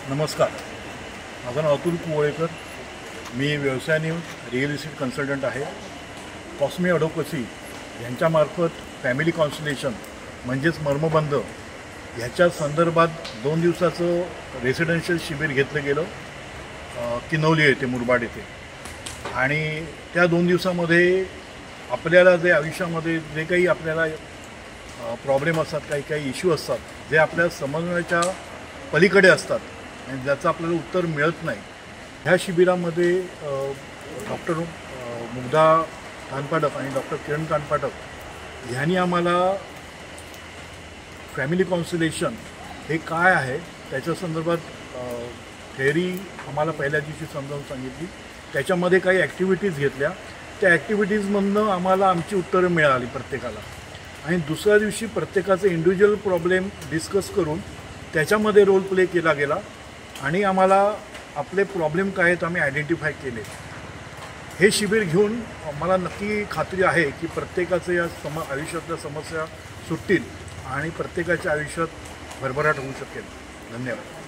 नमस्कार, माझं नाव अतुल कुवळेकर. मी व्यवसायाने रिअल इस्टेट कन्सल्टंट आहे. कॉस्मी ॲडव्होकसी यांच्यामार्फत फॅमिली कॉन्सलेशन म्हणजेच मर्मबंध ह्याच्या संदर्भात 2 दिवसाचं रेसिडेन्शियल शिबिर घेतलं गेलं किनवली येथे, मुरबाड येथे. आणि त्या 2 दिवसामध्ये आपल्याला जे आयुष्यामध्ये जे काही आपल्याला प्रॉब्लेम असतात, काही इश्यू असतात, जे आपल्या समजण्याच्या पलीकडे असतात आणि ज्याचं आपल्याला उत्तर मिळत नाही, ह्या शिबिरामध्ये डॉक्टर मुग्धा कानपाटक आणि डॉक्टर किरण कानपाटक ह्यांनी आम्हाला फॅमिली कॉन्सलेशन हे काय आहे त्याच्या संदर्भात थेअरी आम्हाला पहिल्या दिवशी समजावून सांगितली. त्याच्यामध्ये काही ॲक्टिव्हिटीज घेतल्या. त्या ॲक्टिव्हिटीजमधनं आम्हाला आमची उत्तरं मिळाली प्रत्येकाला. आणि दुसऱ्या दिवशी प्रत्येकाचे इंडिव्हिज्युअल प्रॉब्लेम डिस्कस करून त्याच्यामध्ये रोल प्ले केला गेला आणि आम्हाला आपले प्रॉब्लेम काय आहेत आम्ही आयडेंटिफाय केले. हे शिबिर घेऊन मला नक्की खात्री आहे की प्रत्येकाचं या आयुष्यातल्या समस्या सुटतील आणि प्रत्येकाच्या आयुष्यात भरभराट होऊ शकेल. धन्यवाद.